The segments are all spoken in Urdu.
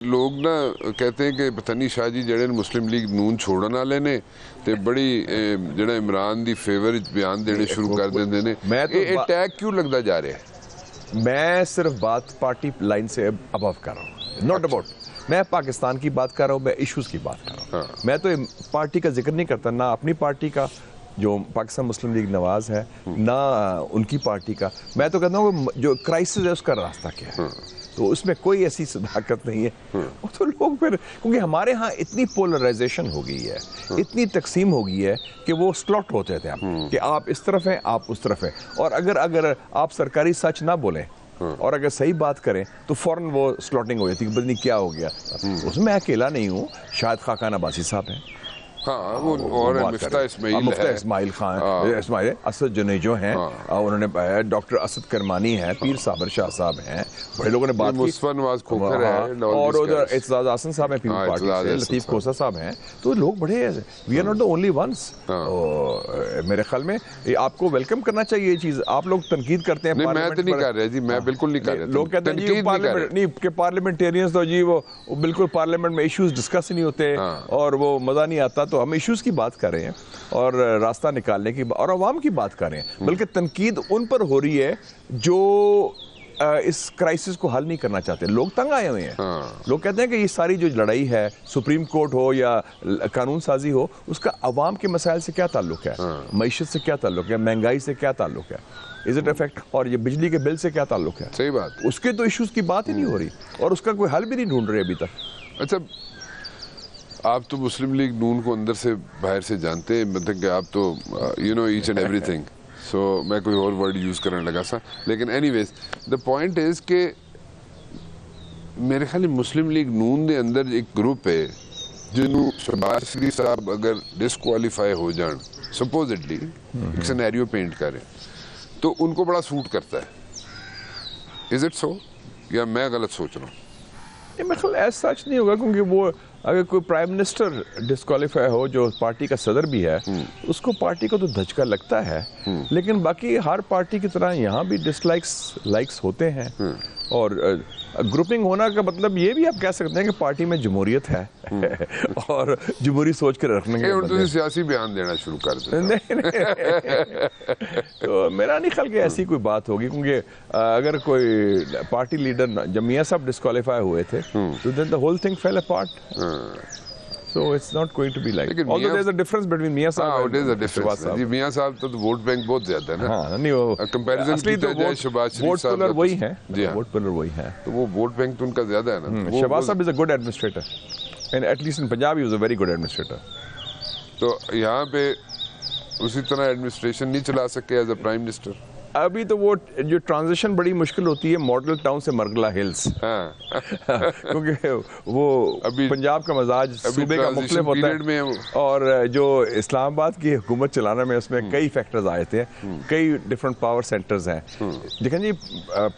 لوگ نا کہتے ہیں کہ پتہ نہیں شاہ جی جڑے مسلم لیگ نون چھوڑن والے نے تے بڑی جڑا عمران دی فیور بیان دینے شروع کر دیندے نے. یہ اٹیک کیوں لگتا جا رہا ہے؟ میں صرف بات پارٹی لائن سے ابو کر رہا ہوں, ناٹ اباؤٹ. میں پاکستان کی بات کر رہا ہوں, میں ایشوز کی بات کر رہا ہوں. میں تو پارٹی کا ذکر نہیں کرتا, نہ اپنی پارٹی کا جو پاکستان مسلم لیگ نواز ہے, نہ ان کی پارٹی کا. میں تو کہتا ہوں جو کرائسس ہے اس کا راستہ کیا ہے, تو اس میں کوئی ایسی صداقت نہیں ہے. تو لوگ پھر کیونکہ ہمارے ہاں اتنی پولرائزیشن ہو گئی ہے, اتنی تقسیم ہو گئی ہے کہ وہ سلوٹ ہوتے تھے کہ آپ اس طرف ہیں, آپ اس طرف ہیں. اور اگر آپ سرکاری سچ نہ بولیں اور اگر صحیح بات کریں تو فوراً وہ سلوٹنگ ہو جاتی کہ بدنی کیا ہو گیا. اس میں اکیلا نہیں ہوں, شاید خاقان عباسی صاحب ہیں, اور مفتہ اسماعیل خان, اسماعیل اسد جنیجو ہیں, انہوں نے ڈاکٹر اسد کرمانی ہیں, پیر صابر شاہ صاحب ہیں, بڑے لوگوں نے بات کی, اور ادھر اعتزاز احسن صاحب ہیں پیپل پارٹی سے, لطیف کھوسہ صاحب ہیں. تو لوگ بڑے, we are not the only ones. میرے خیال میں آپ کو ویلکم کرنا چاہیے یہ چیز. آپ لوگ تنقید کرتے ہیں, میں تو نہیں کر رہا جی, میں بالکل نہیں کر رہا. لوگ کہتے ہیں جی پارلیمنٹ نہیں کہ پارلیمنٹیرینز تو جی وہ بالکل پارلیمنٹ میں ایشوز ڈسکس نہیں ہوتے اور وہ مزہ نہیں آتا. تو ہم ایشوز کی بات کر رہے ہیں اور راستہ نکالنے کی اور عوام کی بات کر رہے ہیں, بلکہ تنقید ان پر ہو رہی ہے جو اس کرائسس کو حل نہیں کرنا چاہتے. لوگ تنگ آئے ہوئے ہیں. لوگ کہتے ہیں کہ یہ ساری جو لڑائی ہے, سپریم کورٹ ہو یا قانون سازی ہو, اس کا عوام کے مسائل سے کیا تعلق ہے, معیشت سے کیا تعلق ہے, مہنگائی سے کیا تعلق ہے, از اٹ افیکٹ, اور یہ بجلی کے بل سے کیا تعلق ہے. صحیح بات. اس کے تو ایشوز کی بات ہی نہیں ہو رہی اور اس کا کوئی حل بھی نہیں ڈھونڈ رہے ابھی تک. اچھا, آپ تو مسلم لیگ نون کو اندر سے باہر سے جانتے ہیں, مطلب کہ آپ تو you know each and every thing, so میں کوئی اور ورڈ یوز کرنے لگا سا. لیکن any ways the point is کہ میرے خیال مسلم لیگ نون دے اندر ایک گروپ ہے جنہوں شہباز شریف صاحب اگر ڈسکوالیفائی ہو جان, سپوزڈلی ایک سینیریو پینٹ کریں, تو ان کو بڑا سوٹ کرتا ہے. از اٹ سو یا میں غلط سوچ رہا ہوں؟ میرے خیال ایسا سچ نہیں ہوگا, کیونکہ وہ اگر کوئی پرائم منسٹر ڈسکوالیفائی ہو جو پارٹی کا صدر بھی ہے, اس کو پارٹی کو تو دھچکا لگتا ہے, لیکن باقی ہر پارٹی کی طرح یہاں بھی ڈس لائکس ہوتے ہیں. اور گروپنگ ہونا کا مطلب یہ بھی آپ کہہ سکتے ہیں کہ پارٹی میں جمہوریت ہے اور جمہوری سوچ کے رکھنے کے سیاسی بیان دینا شروع کر دیں. تو میرا نہیں خیال کہ ایسی کوئی بات ہوگی, کیونکہ اگر کوئی پارٹی لیڈر, جب میاں صاحب ڈسکوالیفائی ہوئے تھے تو then the whole thing fell apart. So it's not going to be like. Although there's a difference between Mia Sahab and Shahbaz Sahab. جی میاں صاحب تو ووٹ بینک بہت زیادہ ہے نا. ہاں نہیں, وہ کمپیریزن کیا جائے شہباز شریف صاحب, ووٹ پولر وہی ہیں. جی ہاں, ووٹ پولر وہی ہیں, تو وہ ووٹ بینک تو ان کا زیادہ ہے نا. شہباز صاحب is a good administrator, and at least in Punjab he was a very good administrator. تو یہاں پہ اسی طرح ایڈمنسٹریشن نہیں چلا سکے ایز اے پرائم منسٹر. ابھی تو وہ جو ٹرانزیشن بڑی مشکل ہوتی ہے ماڈل ٹاؤن سے مرگلہ ہلز, کیونکہ وہ پنجاب کا مزاج صوبے کا مختلف ہوتا ہے, اور جو اسلام آباد کی حکومت چلانا میں اس میں کئی فیکٹرز آئے تھے, کئی ڈفرنٹ پاور سینٹرز ہیں. دیکھیں جی,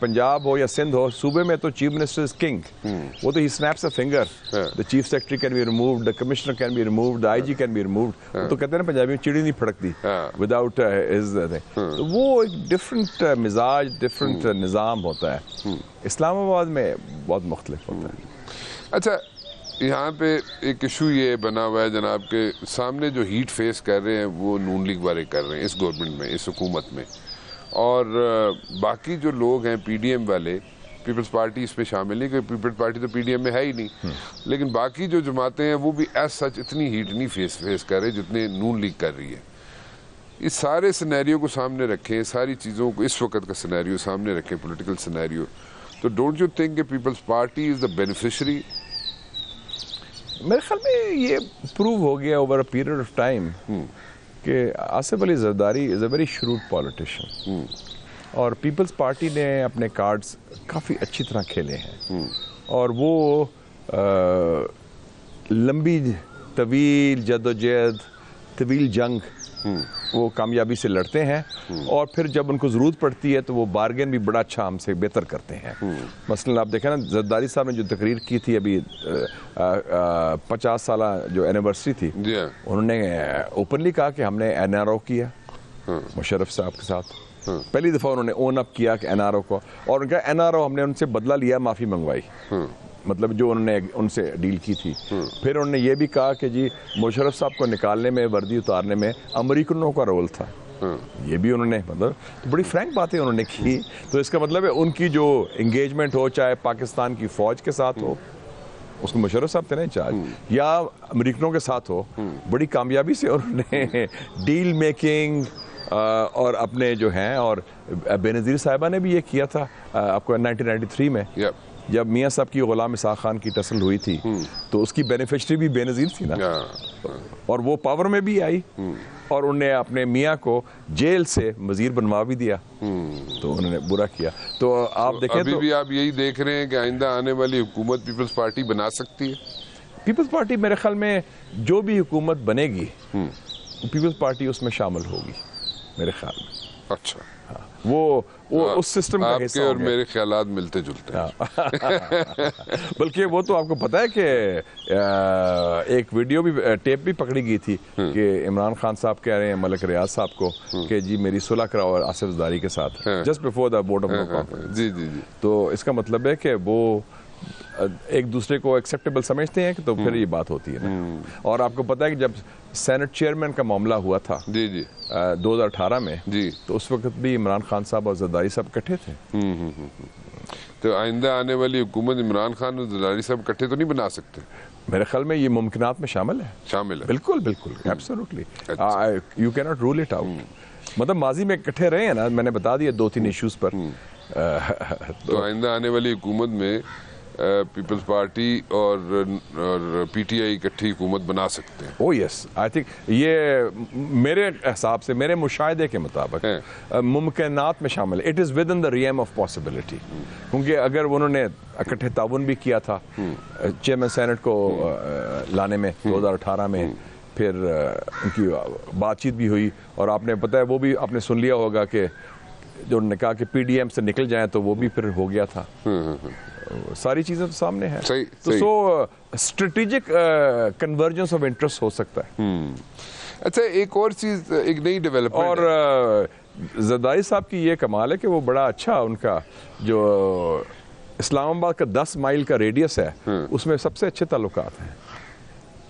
پنجاب ہو یا سندھ ہو, صوبے میں تو چیف منسٹر از کنگ. وہ تو he snaps a finger, the chief secretary can be removed, the commissioner can be removed, the I G can be removed. تو کہتے ہیں نا پنجابی میں چڑی نہیں پھڑکتی وداؤٹ ہز. تو وہ ایک ڈفرنٹ مزاج, ڈفرنٹ نظام ہوتا ہے. اسلام آباد میں بہت مختلف ہوتا ہے. اچھا, یہاں پہ ایک ایشو یہ بنا ہوا ہے جناب کے سامنے, جو ہیٹ فیس کر رہے ہیں وہ نون لیگ والے کر رہے ہیں اس گورنمنٹ میں, اس حکومت میں, اور باقی جو لوگ ہیں پی ڈی ایم والے, پیپلز پارٹی اس پہ شامل نہیں, کیونکہ پیپلز پارٹی تو پی ڈی ایم میں ہے ہی نہیں, لیکن باقی جو جماعتیں ہیں وہ بھی ایز سچ اتنی ہیٹ نہیں فیس کر رہے جتنے نون لیگ کر رہی ہے. اس سارے سینیریو کو سامنے رکھیں, ساری چیزوں کو اس وقت کا سینیریو سامنے رکھیں, پولیٹیکل سینیریو, تو ڈونٹ یو تھنک کہ Peoples Party is the beneficiary? میرے خیال میں یہ پروو ہو گیا over a period of time کہ Asif Ali Zardari is a very shrewd politician, اور پیپلز پارٹی نے اپنے کارڈز کافی اچھی طرح کھیلے ہیں, اور وہ لمبی طویل جدوجہد, طویل جنگ وہ کامیابی سے لڑتے ہیں, اور پھر جب ان کو ضرورت پڑتی ہے تو وہ بارگین بھی بڑا اچھا ہم سے بہتر کرتے ہیں. مثلا آپ دیکھیں نا, زرداری صاحب نے جو تقریر کی تھی ابھی 50 سالہ جو اینیورسری تھی, انہوں نے اوپنلی کہا کہ ہم نے این آر او کیا مشرف صاحب کے ساتھ. پہلی دفعہ انہوں نے اون اپ کیا کہ این آر او کو, اور ان کا این آر او ہم نے ان سے بدلہ لیا, معافی منگوائی. مطلب جو انہوں نے ان سے ڈیل کی تھی. پھر انہوں نے یہ بھی کہا کہ جی مشرف صاحب کو نکالنے میں, وردی اتارنے میں امریکنوں کا رول تھا. یہ بھی انہوں نے مطلب تو بڑی فرینک باتیں انہوں نے کی. تو اس کا مطلب ہے ان کی جو انگیجمنٹ ہو, چاہے پاکستان کی فوج کے ساتھ ہو, اس کو مشرف صاحب تھے نا انچارج, یا امریکنوں کے ساتھ ہو, بڑی کامیابی سے انہوں نے ڈیل میکنگ اور اپنے جو ہیں, اور بینظیر صاحبہ نے بھی یہ کیا تھا آپ کو 1993 میں جب میاں صاحب کی غلام اسحاق خان کی ٹسل ہوئی تھی, تو اس کی بینیفیشری بھی بینظیر تھی نا, اور وہ پاور میں بھی آئی, اور انہوں نے اپنے میاں کو جیل سے وزیر بنوا بھی دیا. تو انہوں نے برا کیا. تو آپ دیکھیں ابھی بھی آپ یہی دیکھ رہے ہیں کہ آئندہ آنے والی حکومت پیپلز پارٹی بنا سکتی ہے. پیپلز پارٹی میرے خیال میں جو بھی حکومت بنے گی پیپلز پارٹی اس میں شامل ہوگی میرے خیال میں. اچھا, وہ اس سسٹم کا حصہ اور میرے خیالات ملتے جلتے ہیں. بلکہ وہ تو آپ کو پتا ہے کہ ایک ویڈیو بھی ٹیپ بھی پکڑی گئی تھی کہ عمران خان صاحب کہہ رہے ہیں ملک ریاض صاحب کو کہ جی میری صلح کراؤ آصف زرداری کے ساتھ, just before the board of no conference. جی جی جی. تو اس کا مطلب ہے کہ وہ ایک دوسرے کو ایکسیپٹیبل سمجھتے ہیں, کہ تو پھر یہ بات ہوتی ہے نا. اور آپ کو پتا ہے کہ جب سینٹ چیئرمین کا معاملہ ہوا تھا جی جی 2018 میں, جی, تو اس وقت بھی عمران خان صاحب اور زرداری صاحب اکٹھے تھے. تو آئندہ آنے والی حکومت عمران خان اور زرداری صاحب اکٹھے تو نہیں بنا سکتے؟ میرے خیال میں یہ ممکنات میں شامل ہے. بالکل بالکل, ایبسولوٹلی, یو کی ناٹ رول اٹ آؤٹ. مطلب ماضی میں اکٹھے رہے ہیں نا, میں نے بتا دیا 2-3 ایشوز پر. تو آئندہ آنے والی حکومت میں پیپلز پارٹی اور پی ٹی آئی اکٹھی حکومت بنا سکتے ہیں. او یس, آئی تھنک یہ میرے حساب سے, میرے مشاہدے کے مطابق ممکنات میں شامل ہے. It is with in the rim of possibility. کیونکہ اگر انہوں نے اکٹھے تعاون بھی کیا تھا چیئرمین سینٹ کو لانے میں 2018 میں, پھر ان کی بات چیت بھی ہوئی, اور آپ نے پتہ ہے وہ بھی آپ نے سن لیا ہوگا کہ جو انہوں نے کہا کہ پی ڈی ایم سے نکل جائیں, تو وہ بھی پھر ہو گیا تھا. ساری چیزیں تو سامنے ہیں. تو so strategic convergence of interest ہو سکتا ہے. اچھا, ایک اور چیز, ایک نئی ڈیولپمنٹ, اور زرداری صاحب کی یہ کمال ہے کہ وہ بڑا اچھا, ان کا جو اسلام آباد کا 10 مائل کا ریڈیس ہے اس میں سب سے اچھے تعلقات ہیں.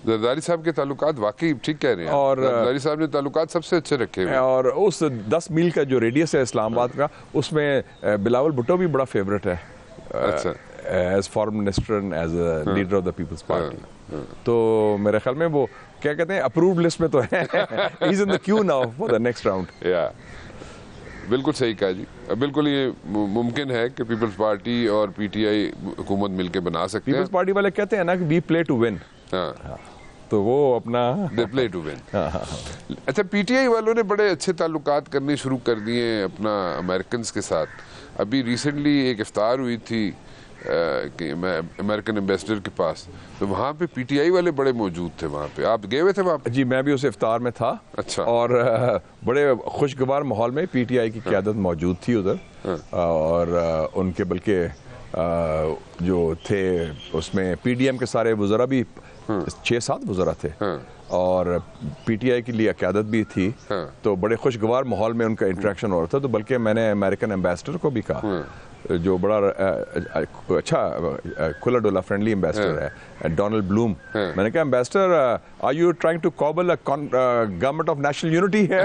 زرداری صاحب کے تعلقات واقعی ٹھیک کہہ رہے ہیں, اور زرداری صاحب نے تعلقات سب سے اچھے رکھے ہیں. اور اس 10 میل کا جو ریڈیس ہے اسلام آباد کا, اس میں بلاول بھٹو بھی بڑا فیوریٹ ہے as foreign minister and as a leader of the Peoples Party. تو میرے خیال میں وہ کیا کہتے ہیں اپرووڈ لسٹ میں تو ہے, he is in the queue now for the next round. بالکل صحیح کہا جی. بالکل یہ ممکن ہے کہ پیپلز پارٹی اور پی ٹی آئی حکومت مل کے بنا سکتے ہیں. پیپلز پارٹی والے کہتے ہیں نا کہ وی پلے ٹو ون, تو وہ اپنا دے پلے ٹو ون. اچھا, پی ٹی آئی والوں نے بڑے اچھے تعلقات کرنے شروع کر دیے ہیں اپنا امریکنز کے ساتھ. ابھی ریسنٹلی ایک افطار ہوئی تھی امریکن ایمبیسڈر کے پاس, تو وہاں پہ پی ٹی آئی والے بڑے موجود تھے. وہاں پہ آپ گئے ہوئے تھے وہاں پہ؟ جی, میں بھی اس افطار میں تھا. اچھا. اور بڑے خوشگوار ماحول میں پی ٹی آئی کی قیادت موجود تھی ادھر, اور ان کے بلکہ جو تھے اس میں پی ڈی ایم کے سارے وزراء بھی 6-7 وزراء تھے, اور پی ٹی آئی کے لیے قیادت بھی تھی. تو بڑے خوشگوار ماحول میں ان کا انٹریکشن ہو رہا تھا. تو بلکہ میں نے امریکن ایمبیسڈر کو بھی کہا, جو بڑا اچھا کھلا ڈولا فرینڈلی ایمبیسڈر ہے, ڈونلڈ بلوم, میں نے کہا ambassador are you trying to cobble government of national unity ہے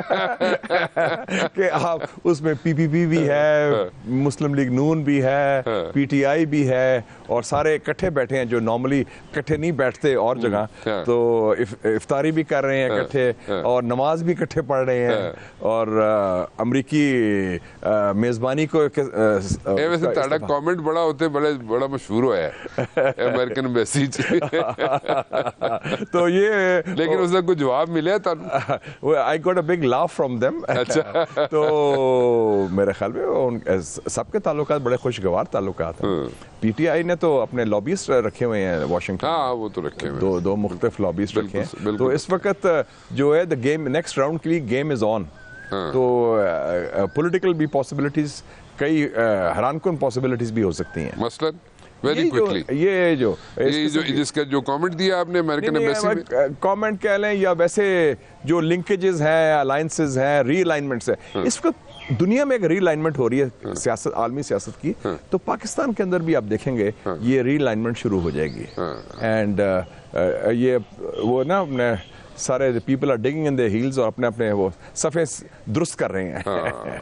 کہ آپ اس میں پی پی پی بھی ہے, مسلم لیگ نون بھی ہے, پی ٹی آئی بھی ہے, اور سارے اکٹھے بیٹھے ہیں جو نارملی اکٹھے نہیں بیٹھتے اور جگہ. تو افطاری بھی کر رہے ہیں اکٹھے, اور نماز بھی اکٹھے پڑھ رہے ہیں, اور امریکی میزبانی کو ویسے تاڑا کامنٹ بڑا ہوتے بڑا مشہور ہوا ہے امریکن ایمبیسی. تو یہ لیکن اس کا کوئی جواب ملے تھا؟ I got a big laugh from them. تو میرے خیال میں سب کے تعلقات بڑے خوشگوار تعلقات ہیں. پی ٹی آئی نے تو اپنے لابیسٹ رکھے ہوئے ہیں واشنگٹن. ہاں, وہ تو رکھے ہوئے, دو مختلف لابیسٹ رکھے ہیں. تو اس وقت جو ہے دا گیم نیکسٹ راؤنڈ کے لیے گیم از آن. تو پولیٹیکل بھی پاسبلٹیز, کئی حیران کن پاسبلٹیز بھی ہو سکتی ہیں. مثلاً ویری کوئکلی یہ جو جس کا جو کامنٹ دیا آپ نے امریکن ایمبیسی میں, کامنٹ کہہ لیں یا ویسے جو لنکیجز ہیں, الائنسز ہیں, ری الائنمنٹس ہیں, اس وقت دنیا میں ایک ری الائنمنٹ ہو رہی ہے سیاست، عالمی سیاست کی، تو پاکستان کے اندر بھی آپ دیکھیں گے یہ ری الائنمنٹ شروع ہو جائے گی. اینڈ یہ وہ نا اپنے سارے people are digging in the hills اور اپنے وہ صفحے درست کر رہے ہیں.